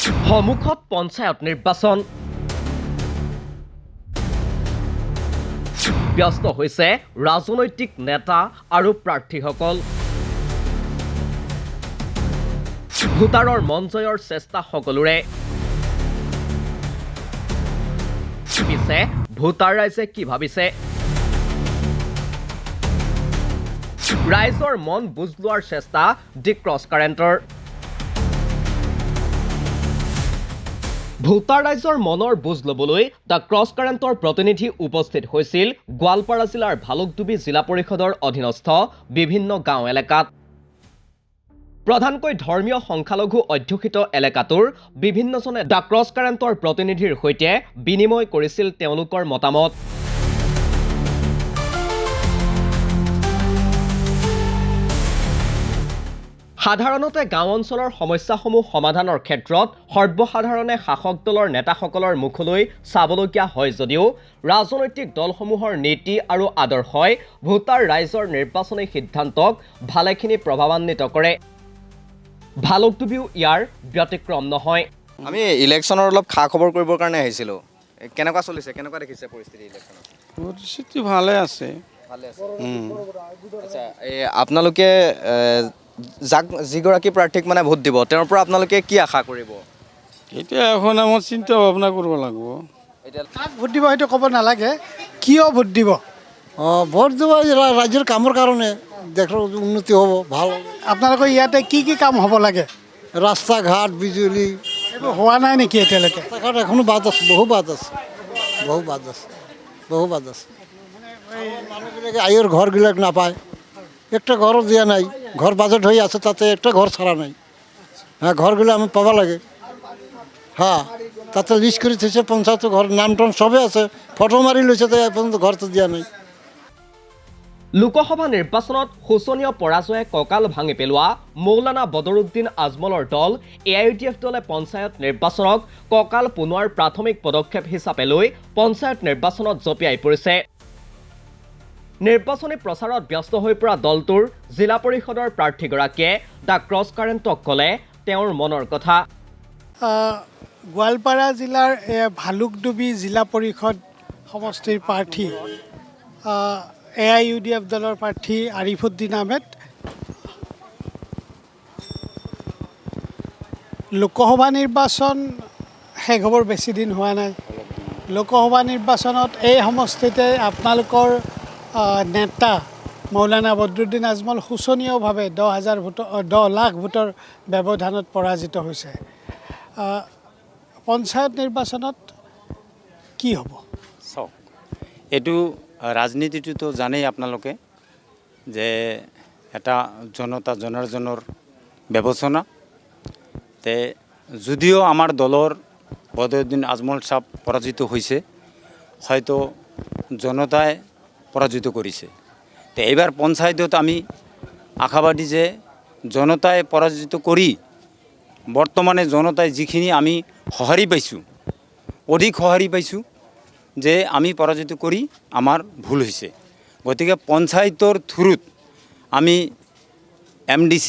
সন্মুখত পঞ্চায়ত নিৰ্বাচন ব্যস্ত হৈছে ৰাজনৈতিক নেতা আৰু প্ৰাৰ্থীসকল ভোটাৰৰ মন জয়ৰ চেষ্টা সকলোৰে পিছে ভোটাৰ ৰাইজে কি ভাবিছে ৰাইজৰ মন বুজ লোৱাৰ চেষ্টা দি ক্ৰছ কাৰেণ্টৰ ভোটাৰ ৰাইজৰ মনৰ বুজ ল'বলৈ দ্য ক্ৰছ কাৰেণ্টৰ প্ৰতিনিধি উপস্থিত হৈছিল গোৱালপাৰা জিলাৰ ভালুকডুবি জিলা পৰিষদৰ অধীনস্থ বিভিন্ন গাঁও এলেকাত প্ৰধানকৈ ধৰ্মীয় সংখ্যালঘু অধ্যুষিত এলেকাটোৰ বিভিন্নজনে দ্য ক্ৰছ কাৰেণ্টৰ প্ৰতিনিধিৰ সৈতে বিনিময় কৰিছিল তেওঁলোকৰ মতামত সাধাৰণতে গাঁও অঞ্চলৰ সমস্যাসমূহ সমাধানৰ ক্ষেত্ৰত সৰ্বসাধাৰণে শাসক দলৰ নেতাসকলৰ মুখলৈ চাবলগীয়া হয় যদিও ৰাজনৈতিক দলসমূহৰ নীতি আৰু আদৰ্শই ভোটাৰ ৰাইজৰ নিৰ্বাচনী সিদ্ধান্তক ভালেখিনি প্ৰভাৱান্বিত কৰে ভালুকডুবিও ইয়াৰ ব্যতিক্ৰম নহয় আমি ইলেকশ্যনৰ অলপ খা খবৰ কৰিবৰ কাৰণে আহিছিলোঁ কেনেকুৱা চলিছে কেনেকুৱা দেখিছে পৰিস্থিতি ইলেকশ্যনত পৰিস্থিতি ভালে আছে আচ্ছা আপোনালোকে যাক যিগৰাকী প্ৰাৰ্থীক মানে ভোট দিব তেওঁৰ পৰা আপোনালোকে কি আশা কৰিব এতিয়া এখন আমাৰ চিন্তা ভাৱনা কৰিব লাগিব এতিয়া কাক ভোট দিব সেইটো ক'ব নালাগে কিয় ভোট দিব ভোট দিব ৰাজ্যৰ কামৰ কাৰণে দেশৰ উন্নতি হ'ব ভাল আপোনালোকৰ ইয়াতে কি কি কাম হ'ব লাগে ৰাস্তা ঘাট বিজুলী এইবোৰ হোৱা নাই নেকি এতিয়ালৈকে ৰাস্তা ঘাট এখনো বাদ আছে বহু বাদ আছে মানুহবিলাকে আইৰ ঘৰবিলাক নাপায় একটা ঘরও দিয়া নাই ঘর বাজেট হয়ে আছে তাতে একটা ঘর ছাড়া নাই হ্যাঁ ঘরগুলো আমি পাবা লাগে হ্যাঁ তাতে লিস্ট করে থৈছে পঞ্চায়েত ঘর নাম টাম সবে আছে ফটো মারি লৈছে তো পর্যন্ত ঘর তো দিয়া নাই লোকসভা নিৰ্বাচনত শোচনীয় পৰাজয়ে কঁকাল ভাঙি পেলোৱা মৌলানা বদৰুদ্দিন আজমলৰ দল এআইইউডিএফ দলে পঞ্চায়ত নিৰ্বাচনক কঁকাল পুনোৱাৰ প্ৰাথমিক পদক্ষেপ হিচাপে লৈ পঞ্চায়ত নিৰ্বাচনত জঁপিয়াই পৰিছে নিৰ্বাচনী প্ৰচাৰত ব্যস্ত হৈ পৰা দলটোৰ জিলা পৰিষদৰ প্ৰাৰ্থীগৰাকীয়ে দ্য ক্ৰছ কাৰেণ্টক ক'লে তেওঁৰ মনৰ কথা গোৱালপাৰা জিলাৰ ভালুকডুবি জিলা পৰিষদ সমষ্টিৰ প্ৰাৰ্থী এআইইউডিএফ দলৰ প্ৰাৰ্থী আৰিফুদ্দিন আহমেদ লোকসভা নিৰ্বাচন শেষ হ'বৰ বেছি দিন হোৱা নাই লোকসভা নিৰ্বাচনত এই সমষ্টিতে আপোনালোকৰ নেতা মৌলানা বদৰুদ্দিন আজমল শোচনীয়ভাৱে 10 লাখ ভোটৰ ব্যৱধানত পৰাজিত হৈছে পঞ্চায়ত নিৰ্বাচনত কি হ'ব চাওক এইটো ৰাজনীতিটোতো জানেই আপোনালোকে যে এটা জনতা জনাৰ্দনৰ বিবেচনা তে যদিও আমাৰ দলৰ বদৰুদ্দিন আজমল সাহেব পৰাজিত হৈছে হয়তো জনতাই পৰাজিত কৰিছে তো এইবাৰ পঞ্চায়তত আমি আশাবাদী যে জনতাই পৰাজিত কৰি বৰ্তমানে জনতাই যিখিনি আমি সঁহাৰি পাইছোঁ অধিক সঁহাৰি পাইছোঁ যে আমি পৰাজিত কৰি আমাৰ ভুল হৈছে গতিকে পঞ্চায়তৰ থ্ৰুত আমি MDC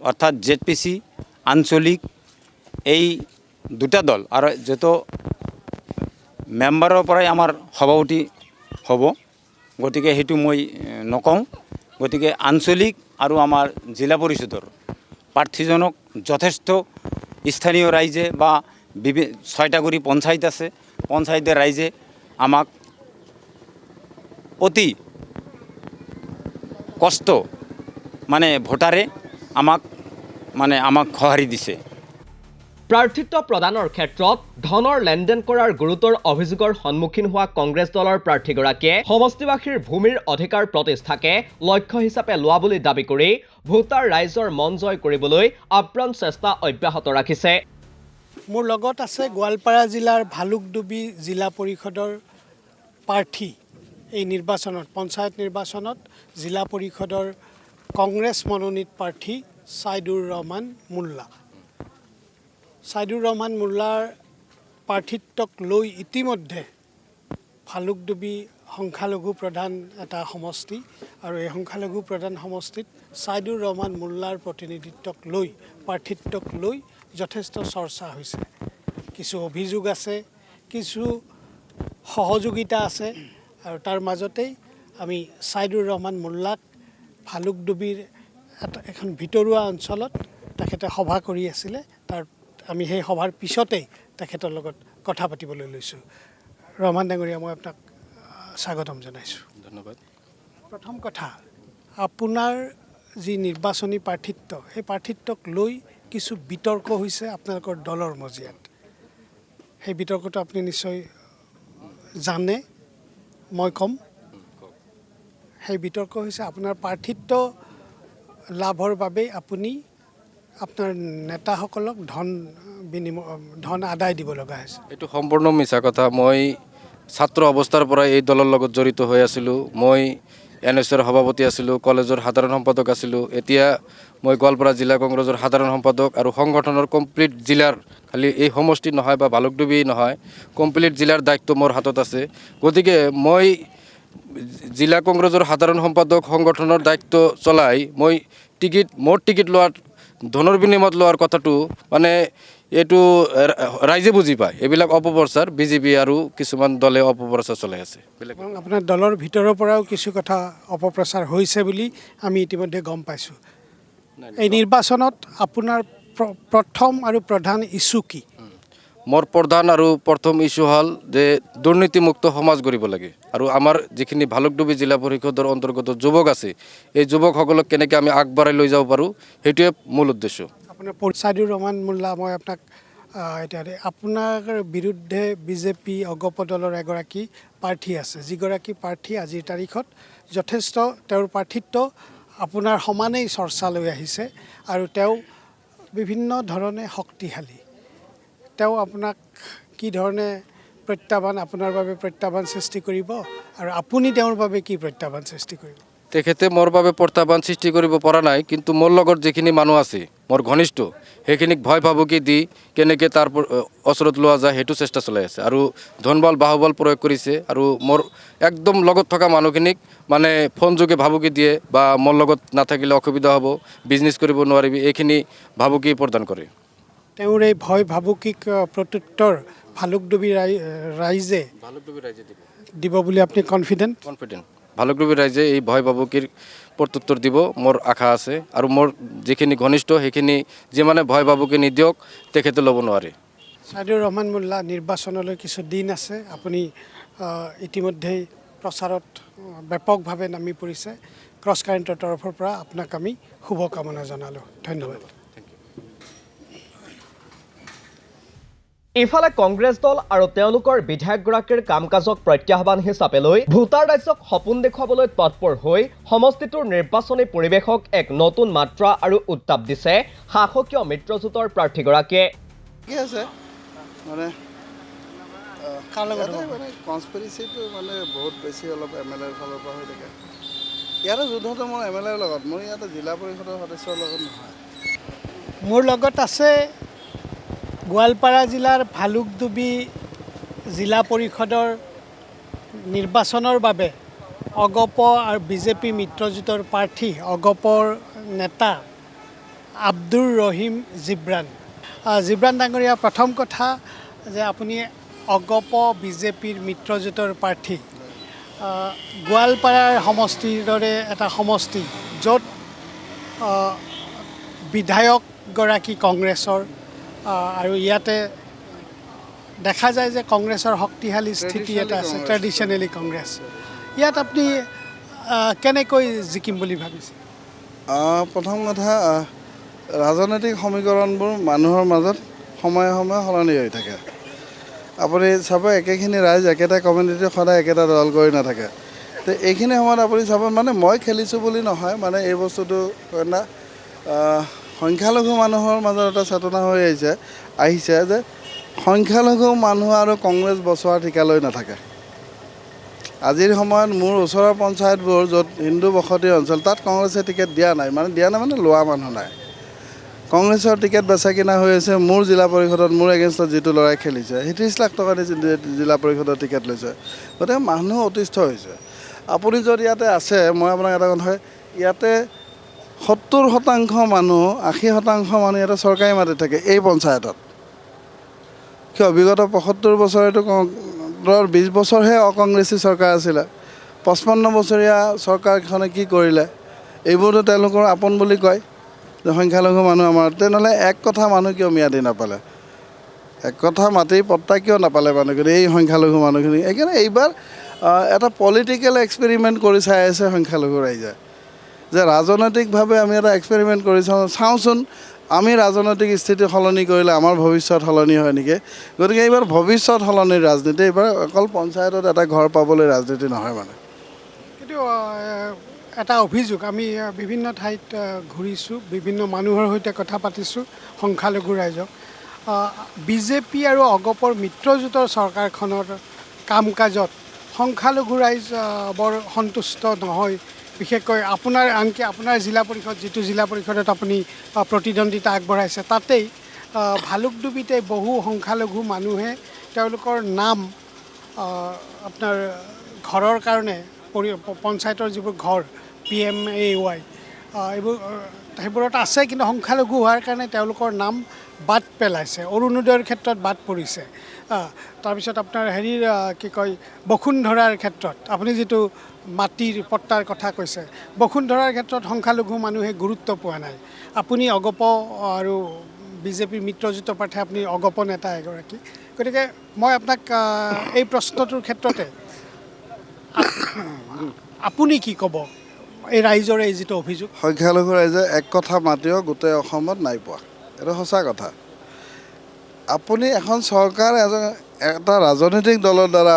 অৰ্থাৎ ZPC আঞ্চলিক এই দুটা দল আৰু যত মেম্বাৰৰ পৰাই আমাৰ সভাপতি হ'ব গতিকে সেইটো মই নকওঁ গতিকে আঞ্চলিক আৰু আমাৰ জিলা পৰিষদৰ প্ৰাৰ্থীজনক যথেষ্ট স্থানীয় ৰাইজে বা 6টা কৰি পঞ্চায়ত আছে পঞ্চায়তৰ ৰাইজে আমাক অতি কষ্ট মানে ভোটাৰে আমাক সঁহাৰি দিছে প্ৰাৰ্থিত্ব প্ৰদানৰ ক্ষেত্ৰত ধনৰ লেনদেন কৰাৰ গুৰুতৰ অভিযোগৰ সন্মুখীন হোৱা কংগ্ৰেছ দলৰ প্ৰাৰ্থীগৰাকীয়ে সমষ্টিবাসীৰ ভূমিৰ অধিকাৰ প্ৰতিষ্ঠাকে লক্ষ্য হিচাপে লোৱা বুলি দাবী কৰি ভোটাৰ ৰাইজৰ মন জয় কৰিবলৈ আপ্ৰাণ চেষ্টা অব্যাহত ৰাখিছে মোৰ লগত আছে গোৱালপাৰা জিলাৰ ভালুকডুবি জিলা পৰিষদৰ প্ৰাৰ্থী এই নিৰ্বাচনত পঞ্চায়ত নিৰ্বাচনত জিলা পৰিষদৰ কংগ্ৰেছ মনোনীত প্ৰাৰ্থী সাইদুৰ ৰহমান মোল্লা সাইদুৰ ৰহমান মোল্লাৰ প্ৰাৰ্থিত্বক লৈ ইতিমধ্যে ভালুকডুবি সংখ্যালঘু প্ৰধান এটা সমষ্টি আৰু এই সংখ্যালঘু প্ৰধান সমষ্টিত সাইদুৰ ৰহমান মোল্লাৰ প্ৰতিনিধিত্বক লৈ প্ৰাৰ্থিত্বক লৈ যথেষ্ট চৰ্চা হৈছে। কিছু অভিযোগ আছে, কিছু সহযোগিতা আছে, আৰু তাৰ মাজতেই আমি ছাইদুৰ ৰহমান মোল্লাক ভালুকডুবিৰ এখন ভিতৰুৱা অঞ্চলত তেখেতে সভা কৰি আছিলে। আমি সেই সভাৰ পিছতেই তেখেতৰ লগত কথা পাতিবলৈ লৈছোঁ। ৰহমান ডাঙৰীয়া, মই আপোনাক স্বাগতম জনাইছোঁ। ধন্যবাদ। প্ৰথম কথা, আপোনাৰ যি নিৰ্বাচনী প্ৰাৰ্থিত্ব, সেই প্ৰাৰ্থিত্বক লৈ কিছু বিতৰ্ক হৈছে আপোনালোকৰ দলৰ মজিয়াত। সেই বিতৰ্কটো আপুনি নিশ্চয় জানে, মই ক'ম। সেই বিতৰ্ক হৈছে আপোনাৰ প্ৰাৰ্থিত্ব লাভৰ বাবেই আপুনি আপোনাৰ নেতাসকলক ধন আদায় দিব লগা হৈছে। এইটো সম্পূৰ্ণ মিছা কথা। মই ছাত্ৰ অৱস্থাৰ পৰা এই দলৰ লগত জড়িত হৈ আছিলোঁ। মই NSৰ সভাপতি আছিলোঁ, কলেজৰ সাধাৰণ সম্পাদক আছিলোঁ। এতিয়া মই গোৱালপাৰা জিলা কংগ্ৰেছৰ সাধাৰণ সম্পাদক আৰু সংগঠনৰ কমপ্লিট জিলাৰ, খালি এই সমষ্টি নহয় বা ভালুকডুবি নহয়, কমপ্লিট জিলাৰ দায়িত্ব মোৰ হাতত আছে। গতিকে মই জিলা কংগ্ৰেছৰ সাধাৰণ সম্পাদক সংগঠনৰ দায়িত্ব চলাই মই মোৰ টিকিট লোৱাৰ ধনৰ বিনিময়ত লোৱাৰ কথাটো মানে এইটো ৰাইজে বুজি পায়। এইবিলাক অপপ্ৰচাৰ বিজেপি আৰু কিছুমান দলে অপপ্ৰচাৰ চলাই আছে। আপোনাৰ দলৰ ভিতৰৰ পৰাও কিছু কথা অপপ্ৰচাৰ হৈছে বুলি আমি ইতিমধ্যে গম পাইছোঁ। এই নিৰ্বাচনত আপোনাৰ প্ৰথম আৰু প্ৰধান ইছ্যু কি? মোৰ প্ৰধান আৰু প্ৰথম ইছ্যু হ'ল যে দুৰ্নীতিমুক্ত সমাজ গঢ়িব লাগে, আৰু আমাৰ যিখিনি ভালুকডুবি জিলা পৰিষদৰ অন্তৰ্গত যুৱক আছে, এই যুৱকসকলক কেনেকৈ আমি আগবঢ়াই লৈ যাব পাৰোঁ, সেইটোৱে মূল উদ্দেশ্য। আপোনাৰ ছাইদুৰ ৰহমান মোল্লা, মই আপোনাক এতিয়া আপোনাৰ বিৰুদ্ধে বিজেপি অগপ দলৰ এগৰাকী প্ৰাৰ্থী আছে, যিগৰাকী প্ৰাৰ্থী আজিৰ তাৰিখত যথেষ্ট তেওঁৰ প্ৰাৰ্থিত্ব আপোনাৰ সমানেই চৰ্চালৈ আহিছে, আৰু তেওঁ বিভিন্ন ধৰণে শক্তিশালী। তেওঁ আপোনাক কি ধৰণে আপোনাৰ বাবে প্ৰত্যাহ্বান সৃষ্টি কৰিব, আৰু আপুনি তেওঁৰ বাবে কি প্ৰত্যাহ্বান সৃষ্টি কৰিব? তেখেতে মোৰ বাবে প্ৰত্যাহ্বান সৃষ্টি কৰিব পৰা নাই, কিন্তু মোৰ লগত যিখিনি মানুহ আছে, মোৰ ঘনিষ্ঠ, সেইখিনিক ভয় ভাবুকি দি কেনেকৈ তাৰ ওচৰত লোৱা যায় সেইটো চেষ্টা চলাই আছে, আৰু ধনবল বাহুবল প্ৰয়োগ কৰিছে, আৰু মোৰ একদম লগত থকা মানুহখিনিক মানে ফোন যোগে ভাবুকি দিয়ে, বা মোৰ লগত নাথাকিলে অসুবিধা হ'ব, বিজনেছ কৰিব নোৱাৰিবি, এইখিনি ভাবুকি প্ৰদান কৰে। তেওঁৰ এই ভয় ভাবুকিক প্ৰত্যুত্তৰ ভালুকডুবি ৰাইজে দিব বুলি আপুনি কনফিডেণ্ট? ভালুকডুবি ৰাইজে এই ভয় ভাবুকিৰ প্ৰত্যুত্তৰ দিব, মোৰ আশা আছে, আৰু মোৰ যিখিনি ঘনিষ্ঠ সেইখিনি যিমানে ভয় ভাবুকি নিদিয়ক তেখেতে ল'ব নোৱাৰে। ছাইদুৰ ৰহমান মোল্লা, নিৰ্বাচনলৈ কিছু দিন আছে, আপুনি ইতিমধ্যেই প্ৰচাৰত ব্যাপকভাৱে নামি পৰিছে। ক্ৰছ কাৰেণ্টৰ তৰফৰ পৰা আপোনাক আমি শুভকামনা জনালোঁ। ধন্যবাদ। ইফালে কংগ্ৰেছ দল আৰু তেওঁলোকৰ বিধায়কগৰাকীৰ কাম কাজক প্ৰত্যাহ্বান হিচাপে লৈ ভোটাৰ ৰাইজক সপোন দেখুৱাবলৈ তৎপৰ হৈ সমষ্টিটোৰ নিৰ্বাচনী পৰিৱেশক এক নতুন মাত্ৰা আৰু উত্তাপ দিছে শাসকীয় মিত্ৰজোঁটৰ প্ৰাৰ্থীগৰাকীয়ে। ঠিকে আছে, মানে কনস্পিৰেচিটো মানে বহুত বেছি অলপ MLA ৰ ফালৰ পৰা হৈ থাকে। ইয়াতে যুদ্ধটো মোৰ MLA ৰ লগত, মোৰ ইয়াতে জিলা পৰিষদৰ সদস্যৰ লগত নহয়। মোৰ লগত আছে গোৱালপাৰা জিলাৰ ভালুকডুবি জিলা পৰিষদৰ নিৰ্বাচনৰ বাবে অগপ আৰু বিজেপি মিত্ৰজোঁটৰ প্ৰাৰ্থী, অগপৰ নেতা আব্দুৰ ৰহিম জিব্ৰান। জিব্ৰান ডাঙৰীয়া, প্ৰথম কথা যে আপুনি অগপ বিজেপিৰ মিত্ৰজোঁটৰ প্ৰাৰ্থী, গোৱালপাৰাৰ সমষ্টিৰ দৰে এটা সমষ্টি য'ত বিধায়কগৰাকী কংগ্ৰেছৰ, আৰু ইয়াতে দেখা যায় যে কংগ্ৰেছৰ শক্তিশালী স্থিতি এটা আছে, ট্ৰেডিশ্যনেলি কংগ্ৰেছ। ইয়াত আপুনি কেনেকৈ জিকিম বুলি ভাবিছে? প্ৰথম কথা, ৰাজনৈতিক সমীকৰণবোৰ মানুহৰ মাজত সময়ে সময়ে সলনি হৈ থাকে। আপুনি চাব, একেখিনি ৰাইজ একেটা কমিউনিটি সদায় একেটা দল কৰি নাথাকে। তো এইখিনি সময়ত আপুনি চাব, মানে মই খেলিছোঁ বুলি নহয়, মানে এই বস্তুটো না সংখ্যালঘু মানুহৰ মাজত এটা চেতনা হৈ আহিছে যে সংখ্যালঘু মানুহ আৰু কংগ্ৰেছ বচোৱাৰ ঠিকা লৈ নাথাকে। আজিৰ সময়ত মোৰ ওচৰৰ পঞ্চায়তবোৰ য'ত হিন্দু বসতি অঞ্চল, তাত কংগ্ৰেছে টিকেট দিয়া নাই মানে লোৱা মানুহ নাই। কংগ্ৰেছৰ টিকেট বেচা কিনা হৈ আছে। মোৰ জিলা পৰিষদত মোৰ এগেইনষ্টত যিটো ল'ৰাই খেলিছে, সি 30 লাখ টকা দি জিলা পৰিষদৰ টিকেট লৈছে। গতিকে মানুহ অতিষ্ঠ হৈছে। আপুনি য'ত ইয়াতে আছে, মই আপোনাক এটা কথা, ইয়াতে 70% মানুহ 80% মানুহ ইয়াতে চৰকাৰী মাটি থাকে এই পঞ্চায়তত। কিয় বিগত 75 বছৰেতো 20 বছৰহে অকংগ্ৰেছী চৰকাৰ আছিলে। 55 বছৰীয়া চৰকাৰখনে কি কৰিলে এইবোৰতো তেওঁলোকৰ আপোন বুলি কয় যে সংখ্যালঘু মানুহ আমাৰ। তেনেহ'লে এক কথা মানুহ কিয় ম্যাদী নাপালে, এক কথা মাটিৰ পট্টা কিয় নাপালে মানুহখিনি, এই সংখ্যালঘু মানুহখিনি? সেইকাৰণে এইবাৰ এটা পলিটিকেল এক্সপেৰিমেণ্ট কৰি চাই আছে সংখ্যালঘু ৰাইজে, যে ৰাজনৈতিকভাৱে আমি এটা এক্সপেৰিমেণ্ট কৰি চাওঁচোন আমি ৰাজনৈতিক স্থিতি সলনি কৰিলে আমাৰ ভৱিষ্যত সলনি হয় নেকি। গতিকে এইবাৰ ভৱিষ্যত সলনিৰ ৰাজনীতি, এইবাৰ অকল পঞ্চায়তত এটা ঘৰ পাবলৈ ৰাজনীতি নহয় মানে। কিন্তু এটা অভিযোগ, আমি বিভিন্ন ঠাইত ঘূৰিছোঁ, বিভিন্ন মানুহৰ সৈতে কথা পাতিছোঁ সংখ্যালঘু ৰাইজক। বিজেপি আৰু অগপৰ মিত্ৰজোঁটৰ চৰকাৰখনৰ কাম কাজত সংখ্যালঘু ৰাইজ বৰ সন্তুষ্ট নহয়। বিশেষকৈ আনকি আপোনাৰ জিলা পৰিষদ, যিটো জিলা পৰিষদত আপুনি প্ৰতিদ্বন্দ্বিতা আগবঢ়াইছে, তাতেই ভালুকডুবিতে বহু সংখ্যালঘু মানুহে তেওঁলোকৰ নাম আপোনাৰ ঘৰৰ কাৰণে পঞ্চায়তৰ যিবোৰ ঘৰ PMAY সেইবোৰত আছে, কিন্তু সংখ্যালঘু হোৱাৰ কাৰণে তেওঁলোকৰ নাম বাদ পেলাইছে। অৰুণোদয়ৰ ক্ষেত্ৰত বাদ পৰিছে। তাৰপিছত আপোনাৰ কি কয় বসুন্ধৰাৰ ক্ষেত্ৰত আপুনি যিটো মাটিৰ পট্টাৰ কথা কৈছে, বসুন্ধৰাৰ ক্ষেত্ৰত সংখ্যালঘু মানুহে গুৰুত্ব পোৱা নাই। আপুনি অগপ আৰু বিজেপিৰ মিত্ৰজোঁট প্ৰাৰ্থী, আপুনি অগপ নেতা এগৰাকী, গতিকে মই আপোনাক এই প্ৰশ্নটোৰ ক্ষেত্ৰতে আপুনি কি ক'ব এই ৰাইজৰ এই যিটো অভিযোগ? সংখ্যালঘু ৰাইজে এক কথা মাতিও গোটেই অসমত নাই পোৱা, এইটো সঁচা কথা। আপুনি এখন চৰকাৰ এটা ৰাজনৈতিক দলৰ দ্বাৰা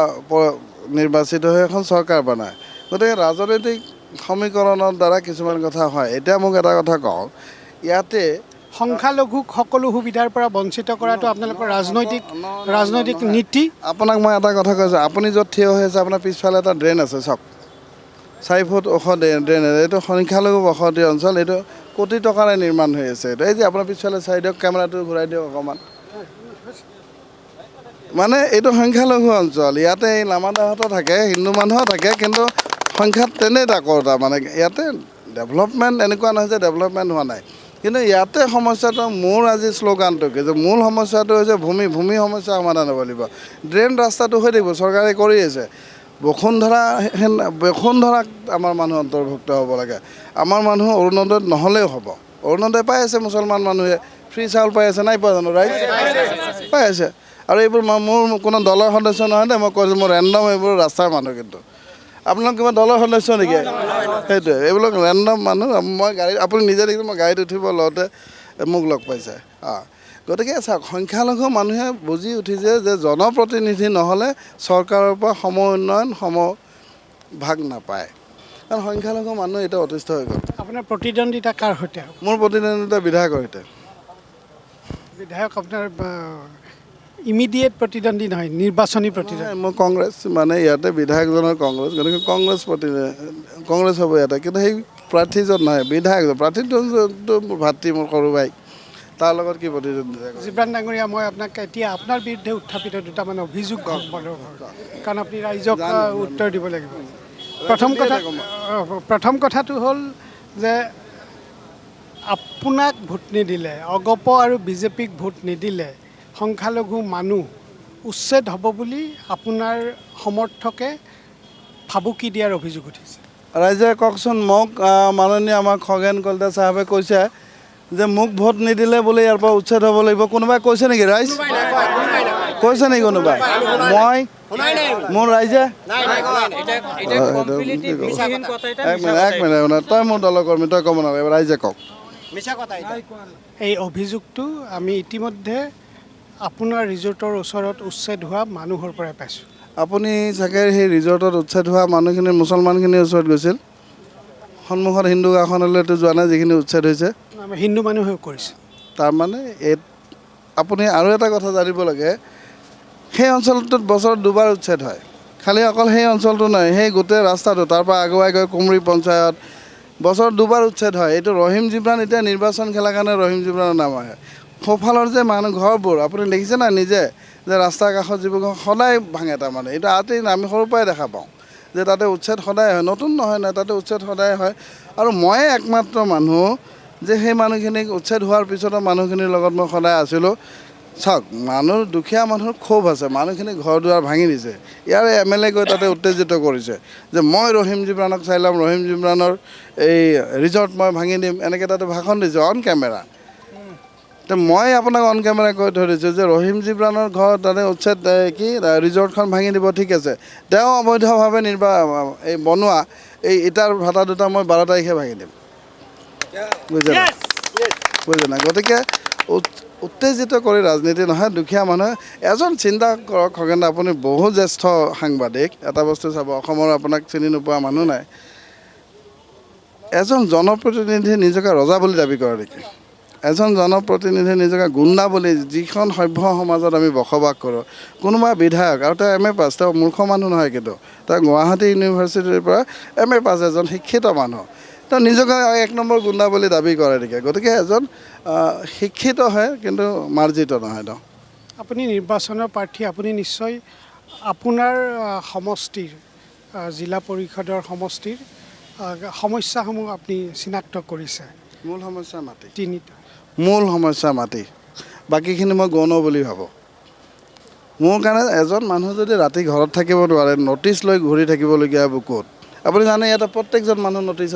নিৰ্বাচিত হৈ এখন চৰকাৰ বনায়, গতিকে ৰাজনৈতিক সমীকৰণৰ দ্বাৰা কিছুমান কথা হয়। এতিয়া মোক এটা কথা কওঁ, ইয়াতে সংখ্যালঘুক সকলো সুবিধাৰ পৰা বঞ্চিত কৰাটো আপোনালোকৰ ৰাজনৈতিক নীতি। আপোনাক মই এটা কথা কৈছোঁ, আপুনি য'ত থিয় হৈ আছে আপোনাৰ পিছফালে এটা ড্ৰেইন আছে, চাওক 4 ফুট ওখ ড্ৰেইন। এইটো সংখ্যালঘু বসতি অঞ্চল, এইটো কোটি টকাৰে নিৰ্মাণ হৈ আছে। এই যে আপোনাৰ পিছফালে চাই দিয়ক, কেমেৰাটো ঘূৰাই দিয়ক অকণমান। মানে এইটো সংখ্যালঘু অঞ্চল, ইয়াতে এই লামাদাহঁতো থাকে, হিন্দু মানুহো থাকে, কিন্তু সংখ্যাত তেনেই তাকৰ। তাৰমানে ইয়াতে ডেভেলপমেণ্ট এনেকুৱা নহয় যে ডেভেলপমেণ্ট হোৱা নাই, কিন্তু ইয়াতে সমস্যাটো মোৰ আজি শ্লোগানটো কি যে মূল সমস্যাটো হৈছে ভূমি সমস্যা সমাধান হ'ব লাগিব। ড্ৰেইন ৰাস্তাটো হৈ থাকিব, চৰকাৰে কৰি আছে। বসুন্ধৰাক আমাৰ মানুহ অন্তৰ্ভুক্ত হ'ব লাগে। আমাৰ মানুহ অৰুণোদয়ত নহ'লেও হ'ব, অৰুণোদয় পাই আছে মুছলমান মানুহে, ফ্ৰী চাউল পাই আছে, নাই পোৱা জানো ৰাইজ? পাই আছে। আৰু এইবোৰ মোৰ কোনো দলৰ সদস্য নহয় দেই, মই কৈছোঁ মোৰ ৰেণ্ডম এইবোৰ ৰাস্তাৰ মানুহ। কিন্তু আপোনালোক কিবা দলৰ সদস্য নেকি? সেইটোৱে, এইবিলাক ৰেণ্ডম মানুহ। মই আপুনি নিজে দেখিছোঁ, মই গাড়ীত উঠিব লওঁতে মোক লগ পাইছে। গতিকে চাওক, সংখ্যালঘু মানুহে বুজি উঠিছে যে জনপ্ৰতিনিধি নহ'লে চৰকাৰৰ পৰা উন্নয়ন ভাগ নাপায়, কাৰণ সংখ্যালঘু মানুহ এতিয়া অতিষ্ঠ হৈ গ'ল। আপোনাৰ প্ৰতিদ্বন্দ্বিতা কাৰ সৈতে? মোৰ প্ৰতিদ্বন্দ্বিতা বিধায়কৰ সৈতে। বিধায়ক আপোনাৰ ইমিডিয়েট প্ৰতিদ্বন্দ্বী নহয়, নিৰ্বাচনী প্ৰতিদ্বন্দ্বী? মই কংগ্ৰেছ, মানে ইয়াতে বিধায়কজনৰ কংগ্ৰেছ, গতিকে কংগ্ৰেছ হ'ব ইয়াতে। কিন্তু সেই প্ৰাৰ্থীজন নহয়, বিধায়ক। প্ৰাৰ্থীটো মোৰ ভাতৃ, মোৰ সৰু ভাই, তাৰ লগত কি প্ৰতিদ্বন্দ্বিতা? জীব্ৰাণ ডাঙৰীয়া, মই আপোনাক এতিয়া আপোনাৰ বিৰুদ্ধে উত্থাপিত দুটামান অভিযোগ কাৰণ আপুনি ৰাইজক উত্তৰ দিব লাগিব। প্ৰথম কথাটো হ'ল যে আপোনাক ভোট নিদিলে, অগপ আৰু বিজেপিক ভোট নিদিলে সংখ্যালঘু মানুহ উচ্ছেদ হ'ব বুলি আপোনাৰ সমৰ্থকে ভাবুকি দিয়াৰ অভিযোগ উঠিছে। ৰাইজে কওকচোন মোক, মাননীয় আমাৰ খগেন কলিতা চাহাবে কৈছে যে মোক ভোট নিদিলে বোলে ইয়াৰ পৰা উচ্ছেদ হ'ব লাগিব। কোনোবাই কৈছে নেকি ৰাইজ? কৈছে নেকি কোনোবাই? মোৰ ৰাইজে এক মিনিট, তই মোৰ দলৰ কৰ্মী, তই ক'ব নালাগে, ৰাইজে কওক। এই অভিযোগটো আমি ইতিমধ্যে আপোনাৰ ৰিজৰ্টৰ ওচৰত উচ্ছেদ হোৱা মানুহৰ পৰাই পাইছোঁ। আপুনি চাগে সেই ৰিজৰ্টত উচ্ছেদ হোৱা মানুহখিনি মুছলমানখিনিৰ ওচৰত গৈছিল? সন্মুখত হিন্দু গাঁওখনলৈতো যোৱা নাই যিখিনি উচ্ছেদ হৈছে? হিন্দু মানুহেও কৰিছে। তাৰমানে আপুনি আৰু এটা কথা জানিব লাগে, সেই অঞ্চলটোত বছৰত 2 বাৰ উচ্ছেদ হয়। খালি অকল সেই অঞ্চলটো নহয়, সেই গোটেই ৰাস্তাটো তাৰ পৰা আগুৱাই গৈ কুমৰী পঞ্চায়ত বছৰত 2 বাৰ উচ্ছেদ হয়। এইটো ৰহিম জিব্ৰাণ এতিয়া নিৰ্বাচন খেলাৰ কাৰণে ৰহিম জিব্ৰাণৰ নাম আহে। সোঁফালৰ যে মানুহ ঘৰবোৰ আপুনি দেখিছে না নিজে, যে ৰাস্তাৰ কাষত যিবোৰ ঘৰ সদায় ভাঙে, তাৰমানে এইটো আমি সৰুৰ পৰাই দেখা পাওঁ যে তাতে উচ্ছেদ সদায় হয়, নতুন নহয় নহয়, তাতে উচ্ছেদ সদায় হয়। আৰু ময়ে একমাত্ৰ মানুহ যে সেই মানুহখিনিক উচ্ছেদ হোৱাৰ পিছতো মানুহখিনিৰ লগত মই সদায় আছিলোঁ। চাওক, মানুহ দুখীয়া মানুহৰ ক্ষোভ আছে, মানুহখিনি ঘৰ দুৱাৰ ভাঙি দিছে। ইয়াৰে MLA গৈ তাতে উত্তেজিত কৰিছে যে মই ৰহিম জিবৰানক চাই ল'ম, ৰহিম জিবৰানৰ এই ৰিজৰ্ট মই ভাঙি দিম, এনেকৈ তাতে ভাষণ দিছে অন কেমেৰা। তো মই আপোনাক অন কেমেৰা কৈ থৈ দিছোঁ যে ৰহিম জিবৰানৰ ঘৰ তাতে উচ্ছেদ ৰিজৰ্টখন ভাঙি দিব, ঠিক আছে, তেওঁ অবৈধভাৱে এই বনোৱা এই ইটাৰ ভাটা দুটা মই 12 তাৰিখে ভাঙি দিম, বুজিছে নাই? গতিকে উত্তেজিত কৰি ৰাজনীতি নহয়, দুখীয়া মানুহে এজন চিন্তা কৰক। খগেন দা, আপুনি বহু জ্যেষ্ঠ সাংবাদিক, এটা বস্তু চাব, অসমৰ আপোনাক চিনি নোপোৱা মানুহ নাই। এজন জনপ্ৰতিনিধিয়ে নিজকে ৰজা বুলি দাবী কৰে নেকি? এজন জনপ্ৰতিনিধিয়ে নিজকে গুণ্ডা বুলি, যিখন সভ্য সমাজত আমি বসবাস কৰোঁ, কোনোবা বিধায়ক, আৰু তেওঁ MA পাছ, তেওঁ মূৰ্খ মানুহ নহয়, কিন্তু তেওঁ গুৱাহাটী ইউনিভাৰ্চিটিৰ পৰা MA পাছ, এজন শিক্ষিত মানুহ, তেওঁ নিজকে 1 নম্বৰ গুণ্ডা বুলি দাবী কৰে নেকি? গতিকে এজন শিক্ষিত হয় কিন্তু মাৰ্জিত নহয় তেওঁ। আপুনি নিৰ্বাচনৰ প্ৰাৰ্থী, আপুনি নিশ্চয় আপোনাৰ সমষ্টিৰ জিলা পৰিষদৰ সমষ্টিৰ সমস্যাসমূহ আপুনি চিনাক্ত কৰিছে। মূল সমস্যা মাটি, 3টা মূল সমস্যা মাটি, বাকীখিনি মই গৌণ বুলি ভাবোঁ। মোৰ কাৰণে এজন মানুহ যদি ৰাতি ঘৰত থাকিব নোৱাৰে, নটিচ লৈ ঘূৰি থাকিবলগীয়া বুকুত, আপুনি জানে ইয়াতে প্ৰত্যেকজন মানুহ নটিচ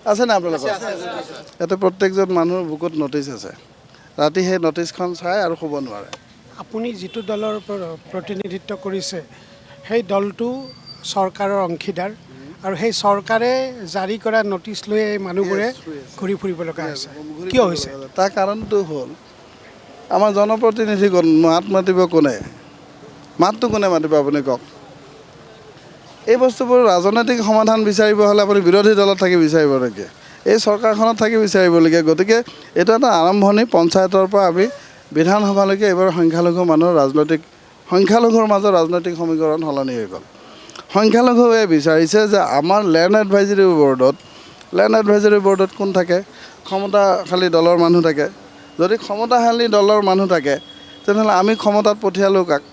আছে নে আপোনালোকৰ? ইয়াতে প্ৰত্যেকজন মানুহৰ বুকুত নটিচ আছে, ৰাতি সেই নটিচখন চাই আৰু শুব নোৱাৰে। আপুনি যিটো দলৰ প্ৰতিনিধিত্ব কৰিছে, সেই দলটো চৰকাৰৰ অংশীদাৰ, আৰু সেই চৰকাৰে জাৰি কৰা নটিচ লৈ এই মানুহবোৰে ঘূৰি ফুৰিব লগা হৈছে। কিয় হৈছে? তাৰ কাৰণটো হ'ল আমাৰ জনপ্ৰতিনিধি মাত মাতিব কোনে? মাতটো কোনে মাতিব আপুনি কওক? এই বস্তুবোৰ ৰাজনৈতিক সমাধান বিচাৰিব হ'লে আপুনি বিৰোধী দলত থাকি বিচাৰিব নেকি? এই চৰকাৰখনত থাকি বিচাৰিবলগীয়া। গতিকে এইটো এটা আৰম্ভণি, পঞ্চায়তৰ পৰা আমি বিধানসভালৈকে এইবাৰ সংখ্যালঘুৰ মাজত ৰাজনৈতিক সমীকৰণ সলনি হৈ গ'ল। সংখ্যালঘুৱে বিচাৰিছে যে আমাৰ লেণ্ড এডভাইজৰী বৰ্ডত কোন থাকে? ক্ষমতাশালী দলৰ মানুহ থাকে। যদি ক্ষমতাশালী দলৰ মানুহ থাকে, তেনেহ'লে আমি ক্ষমতাত পঠিয়ালোঁ কাক?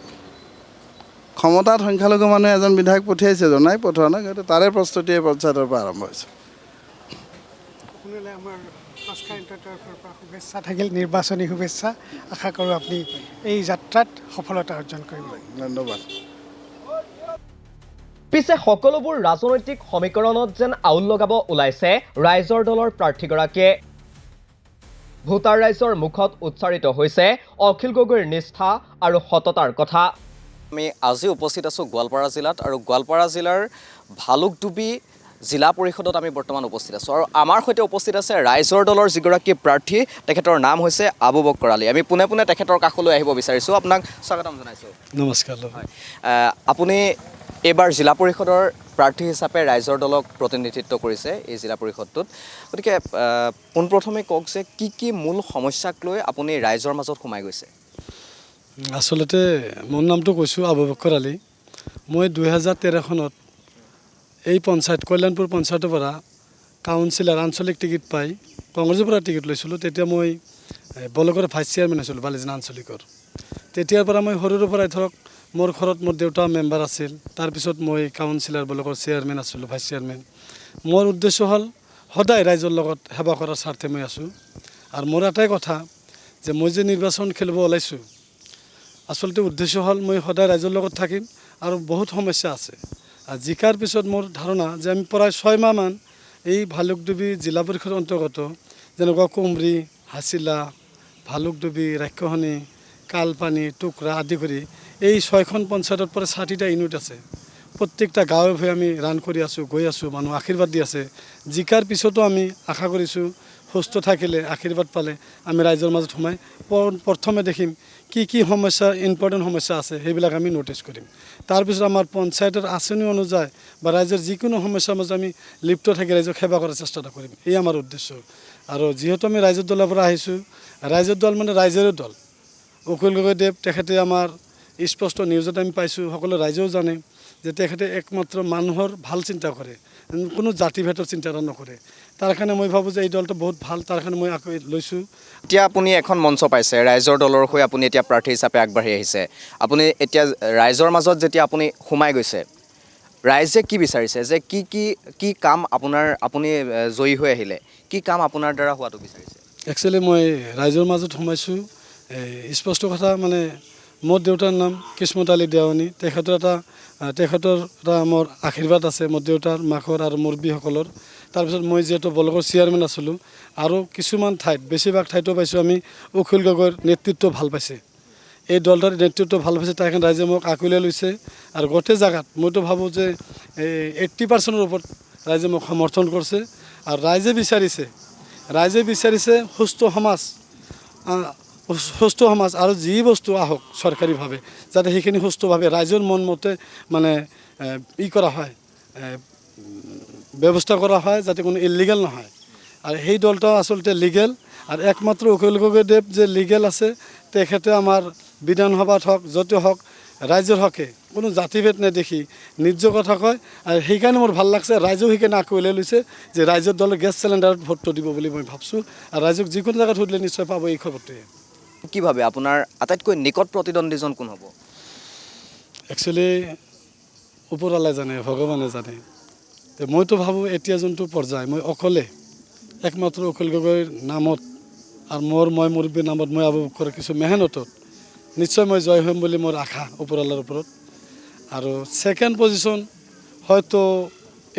ক্ষমতাত সংখ্যালঘু মানুহে এজন বিধায়ক পঠিয়াইছে, নাই পঠোৱা নাই। গতিকে তাৰে প্ৰস্তুতি এই পঞ্চায়তৰ পৰা আৰম্ভ হৈছে। আপোনালৈ আমাৰ সংস্কাৰ তৰফৰ পৰা শুভেচ্ছা থাকিল, নিৰ্বাচনী শুভেচ্ছা। আশা কৰোঁ আপুনি এই যাত্ৰাত সফলতা অৰ্জন কৰিব। ধন্যবাদ। পিছে সকলোবোৰ ৰাজনৈতিক সমীকৰণত যেন আউল লগাব ওলাইছে ৰাইজৰ দলৰ প্ৰাৰ্থীগৰাকীয়ে। ভোটাৰ ৰাইজৰ মুখত উচ্চাৰিত হৈছে অখিল গগৈৰ নিষ্ঠা আৰু সততাৰ কথা। আমি আজি উপস্থিত আছোঁ গোৱালপাৰা জিলাত, আৰু গোৱালপাৰা জিলাৰ ভালুকডুবি জিলা পৰিষদত আমি বৰ্তমান উপস্থিত আছোঁ। আৰু আমাৰ সৈতে উপস্থিত আছে ৰাইজৰ দলৰ যিগৰাকী প্ৰাৰ্থী, তেখেতৰ নাম হৈছে আবু বক্কৰ আলী। আমি পোনে পোনে তেখেতৰ কাষলৈ আহিব বিচাৰিছোঁ। আপোনাক স্বাগতম জনাইছোঁ। নমস্কাৰ। হয়, আপুনি এইবাৰ জিলা পৰিষদৰ প্ৰাৰ্থী হিচাপে ৰাইজৰ দলক প্ৰতিনিধিত্ব কৰিছে এই জিলা পৰিষদটোত। গতিকে পোনপ্ৰথমে কওক যে কি মূল সমস্যাক লৈ আপুনি ৰাইজৰ মাজত সোমাই গৈছে? আচলতে মোৰ নামটো কৈছোঁ আবু বক্কৰ আলী। মই 2013 চনত এই কল্যাণপুৰ পঞ্চায়তৰ পৰা কাউন্সিলাৰ আঞ্চলিক টিকেট পাই কংগ্ৰেছৰ পৰা টিকেট লৈছিলোঁ। তেতিয়া মই ব্লকৰ ভাইচ চেয়াৰমেন আছিলোঁ বালিজনা আঞ্চলিকৰ। তেতিয়াৰ পৰা মই সৰুৰে পৰাই ধৰক মোৰ ঘৰত মোৰ দেউতা মেম্বাৰ আছিল, তাৰপিছত মই কাউন্সিলাৰ ব্লকৰ চেয়াৰমেন আছিলোঁ, ভাইচ চেয়াৰমেন। মোৰ উদ্দেশ্য হ'ল সদায় ৰাইজৰ লগত সেৱা কৰাৰ স্বাৰ্থে মই আছোঁ। আৰু মোৰ এটাই কথা যে মই যে নিৰ্বাচন খেলিব ওলাইছোঁ, আচলতে উদ্দেশ্য হ'ল মই সদায় ৰাইজৰ লগত থাকিম। আৰু বহুত সমস্যা আছে, আৰু জিকাৰ পিছত মোৰ ধাৰণা যে আমি প্ৰায় 6 মাহমান এই ভালুকডুবি জিলা পৰিষদৰ অন্তৰ্গত যেনেকুৱা কুমৰি, হাছিলা, ভালুকডুবি, ৰাক্ষসনী, কালপানী, টুকুৰা আদি কৰি এই 6খন পঞ্চায়তৰ পৰা 60টা ইউনিট আছে। প্ৰত্যেকটা গাঁৱে ভূঞে আমি ৰান কৰি আছোঁ, গৈ আছোঁ, মানুহ আশীৰ্বাদ দি আছে। জিকাৰ পিছতো আমি আশা কৰিছোঁ সুস্থ থাকিলে, আশীৰ্বাদ পালে আমি ৰাইজৰ মাজত সোমাই প্ৰথমে দেখিম কি সমস্যা, ইম্পৰ্টেণ্ট সমস্যা আছে, সেইবিলাক আমি ন'টিছ কৰিম। তাৰপিছত আমাৰ পঞ্চায়তৰ আঁচনি অনুযায়ী বা ৰাইজৰ যিকোনো সমস্যাৰ মাজত আমি লিপ্ত থাকি ৰাইজক সেৱা কৰাৰ চেষ্টা কৰিম, এই আমাৰ উদ্দেশ্য। আৰু যিহেতু আমি ৰাইজৰ দলৰ পৰা আহিছোঁ, ৰাইজৰ দল মানে ৰাইজৰে দল। অখিল গগৈদেৱ তেখেতে আমাৰ স্পষ্ট নিউজত আমি পাইছোঁ, সকলো ৰাইজেও জানে যে তেখেতে একমাত্ৰ মানুহৰ ভাল চিন্তা কৰে, কোনো জাতি ভেদৰ চিন্তা নকৰে। তাৰ কাৰণে মই ভাবোঁ যে এই দলটো বহুত ভাল, তাৰ কাৰণে মই আকৌ লৈছোঁ। এতিয়া আপুনি এখন মঞ্চ পাইছে, ৰাইজৰ দলৰ হৈ আপুনি এতিয়া প্ৰাৰ্থী হিচাপে আগবাঢ়ি আহিছে। আপুনি এতিয়া ৰাইজৰ মাজত যেতিয়া আপুনি সোমাই গৈছে, ৰাইজে কি বিচাৰিছে যে কি কাম আপুনি জয়ী হৈ আহিলে কি কাম আপোনাৰ দ্বাৰা হোৱাটো বিচাৰিছে? একচুৱেলি মই ৰাইজৰ মাজত সোমাইছোঁ স্পষ্ট কথা মানে মোৰ দেউতাৰ নাম কিসমত আলী দেৱানী তেখেতৰ এটা মোৰ আশীৰ্বাদ আছে মোৰ দেউতাৰ মাকৰ আৰু মুৰব্বীসকলৰ। তাৰপিছত মই যিহেতু ব্লকৰ চেয়াৰমেন আছিলোঁ আৰু কিছুমান ঠাইত বেছিভাগ ঠাইতো পাইছোঁ আমি অখিল গগৈৰ নেতৃত্ব ভাল পাইছে, এই দলটোৰ নেতৃত্ব ভাল পাইছে তাৰ কাৰণে ৰাইজে মোক আঁকোৱালি লৈছে আৰু গোটেই জেগাত মইতো ভাবোঁ যে 80%ৰ ওপৰত ৰাইজে মোক সমৰ্থন কৰিছে আৰু ৰাইজে বিচাৰিছে সুস্থ সমাজ আৰু যি বস্তু আহক চৰকাৰীভাৱে যাতে সেইখিনি সুস্থভাৱে ৰাইজৰ মন মতে মানে কৰা হয় ব্যৱস্থা কৰা হয় যাতে কোনো ইলিগেল নহয় আৰু সেই দলটো আচলতে লিগেল আৰু একমাত্ৰ অখিল গগৈদেৱ যে লিগেল আছে তেখেতে আমাৰ বিধানসভাত হওক য'তে হওক ৰাইজৰ হকে কোনো জাতিভেদ নেদেখি নিজ কথা কয় আৰু সেইকাৰণে মোৰ ভাল লাগছে ৰাইজেও সেইকাৰণে আঁকোৱালি লৈছে যে ৰাইজৰ দলে গেছ চিলিণ্ডাৰত ভোটটো দিব বুলি মই ভাবছোঁ আৰু ৰাইজক যিকোনো জেগাত সুধিলে নিশ্চয় পাব এই খবৰটোৱে। কি ভাবে আপোনাৰ আটাইতকৈ নিকট প্ৰতিদ্বন্দ্বীজন কোন হ'ব? একচুৱেলি ওপৰৱালাই জানে ভগৱানে জানে মইতো ভাবোঁ এতিয়া যোনটো পৰ্যায় মই অকলে একমাত্ৰ অখিল গগৈৰ নামত আৰু মই মুৰব্বীৰ নামত মই আবু বক্কৰৰ কিছু মেহনতত নিশ্চয় মই জয় হ'ম বুলি মোৰ আশা ওপৰৱালাৰ ওপৰত। আৰু ছেকেণ্ড পজিশ্যন হয়তো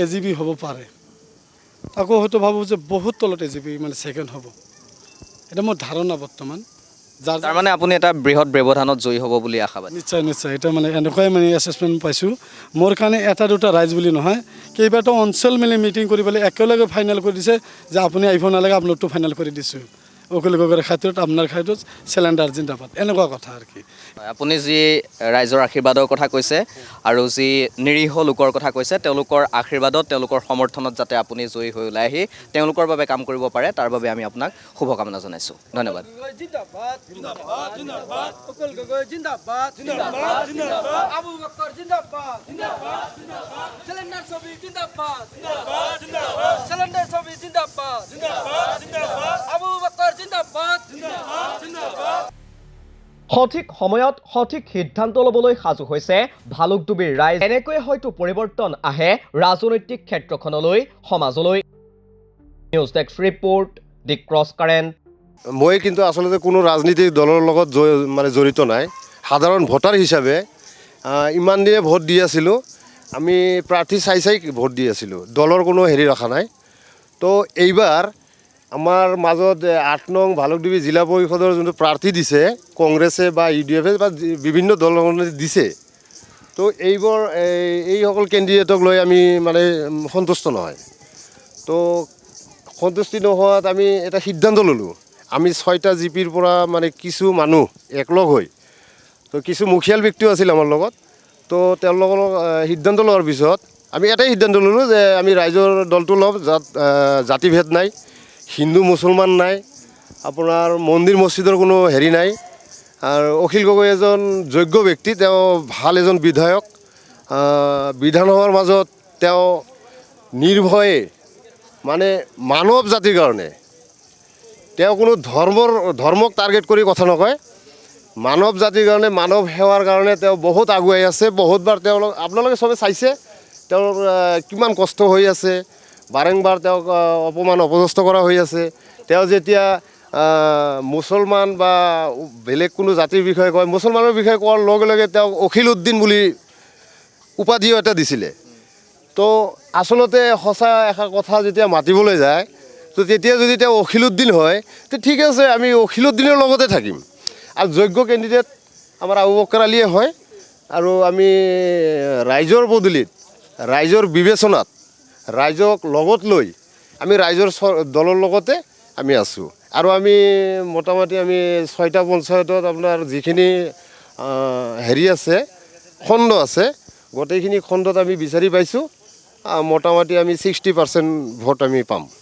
AGP হ'ব পাৰে, আকৌ হয়তো ভাবোঁ যে বহুত তলত AGP মানে ছেকেণ্ড হ'ব, এটা মোৰ ধাৰণা বৰ্তমান। তাৰমানে আপুনি এটা বৃহৎ ব্যৱধানত জয়ী হ'ব বুলি আশাবাদী? নিশ্চয় এটা মানে এনেকুৱাই মানে এছেছমেণ্ট পাইছোঁ। মোৰ কাৰণে এটা দুটা ৰাইজ বুলি নহয় কেইবাটাও অঞ্চল মিলি মিটিং কৰি পেলাই একেলগে ফাইনেল কৰি দিছে যে আপুনি আহিব নালাগে আপোনাকতো ফাইনেল কৰি দিছোঁ অখিল গগৈৰ খাতিৰত আপোনাৰ খাতিৰত চিলিণ্ডাৰ জিন্দাবাদ এনেকুৱা কথা আৰু কি। আপুনি যি ৰাইজৰ আশীৰ্বাদৰ কথা কৈছে আৰু যি নিৰীহ লোকৰ কথা কৈছে তেওঁলোকৰ আশীৰ্বাদত তেওঁলোকৰ সমৰ্থনত যাতে আপুনি জয়ী হৈ ওলাই আহি তেওঁলোকৰ বাবে কাম কৰিব পাৰে তাৰ বাবে আমি আপোনাক শুভকামনা জনাইছোঁ। ধন্যবাদ। সঠিক সময়ত সঠিক সিদ্ধান্ত ল'বলৈ সাজু হৈছে ভালুকডুবিৰ ৰাইজ। এনেকৈয়ে হয়তো পৰিৱৰ্তন আহে ৰাজনৈতিক ক্ষেত্ৰখনলৈ সমাজলৈ। নিউজ ডেস্ক ৰিপৰ্ট দি ক্ৰছ কাৰেণ্ট। মই কিন্তু আচলতে কোনো ৰাজনীতিক দলৰ লগত মানে জড়িত নাই, সাধাৰণ ভোটাৰ হিচাপে ইমান দিনে ভোট দি আছিলোঁ, আমি প্ৰাৰ্থী চাই ভোট দি আছিলোঁ, দলৰ কোনো হেৰি ৰখা নাই। তো এইবাৰ আমাৰ মাজত ৮ নং ভালুকডুবি জিলা পৰিষদৰ যোনটো প্ৰাৰ্থী দিছে কংগ্ৰেছে বা UDF বা বিভিন্ন দলসমূহে দিছে, তো এইসকল কেণ্ডিডেটক লৈ আমি মানে সন্তুষ্ট নহয়। তো সন্তুষ্টি নোহোৱাত আমি এটা সিদ্ধান্ত ল'লোঁ, আমি 6টা জিপিৰ পৰা মানে কিছু মানুহ একলগ হৈ, তো কিছু মুখিয়াল ব্যক্তিও আছিল আমাৰ লগত, তো তেওঁলোকৰ সিদ্ধান্ত লোৱাৰ পিছত আমি এটাই সিদ্ধান্ত ল'লোঁ যে আমি ৰাইজৰ দলটো ল'ম যাত জাতিভেদ নাই, হিন্দু মুছলমান নাই, আপোনাৰ মন্দিৰ মছজিদৰ কোনো হেৰি নাই। আৰু অখিল গগৈ এজন যোগ্য ব্যক্তি, তেওঁ ভাল এজন বিধায়ক, বিধানসভাৰ মাজত তেওঁ নিৰ্ভয়ে মানে মানৱ জাতিৰ কাৰণে তেওঁ কোনো ধৰ্মক টাৰ্গেট কৰি কথা নকয়, মানৱ জাতিৰ কাৰণে মানৱ সেৱাৰ কাৰণে তেওঁ বহুত আগুৱাই আছে। বহুতবাৰ আপোনালোকে চবে চাইছে তেওঁৰ কিমান কষ্ট হৈ আছে, বাৰম্বাৰ তেওঁক অপমান অপদস্থ কৰা হৈ আছে। তেওঁ যেতিয়া মুছলমান বা বেলেগ কোনো জাতিৰ বিষয়ে কয়, মুছলমানৰ বিষয়ে কোৱাৰ লগে লগে তেওঁক অখিল উদ্দিন বুলি উপাধিও এটা দিছিলে। তো আচলতে সঁচা এষাৰ কথা যেতিয়া মাতিবলৈ যায়, তো তেতিয়া যদি তেওঁ অখিল উদ্দিন হয় তো ঠিক আছে, আমি অখিল উদ্দিনৰ লগতে থাকিম। আৰু যোগ্য কেণ্ডিডেট আমাৰ আবু বক্কৰ আলীয়ে হয়, আৰু আমি ৰাইজৰ পদূলিত ৰাইজৰ বিবেচনাত ৰাইজক লগত লৈ আমি ৰাইজৰ দলৰ লগতে আমি আছোঁ। আৰু আমি মোটামুটি আমি 6টা পঞ্চায়তত আপোনাৰ যিখিনি হেৰি আছে খণ্ড আছে গোটেইখিনি খণ্ডত আমি বিচাৰি পাইছোঁ, মোটামুটি আমি 60% ভোট আমি পাম।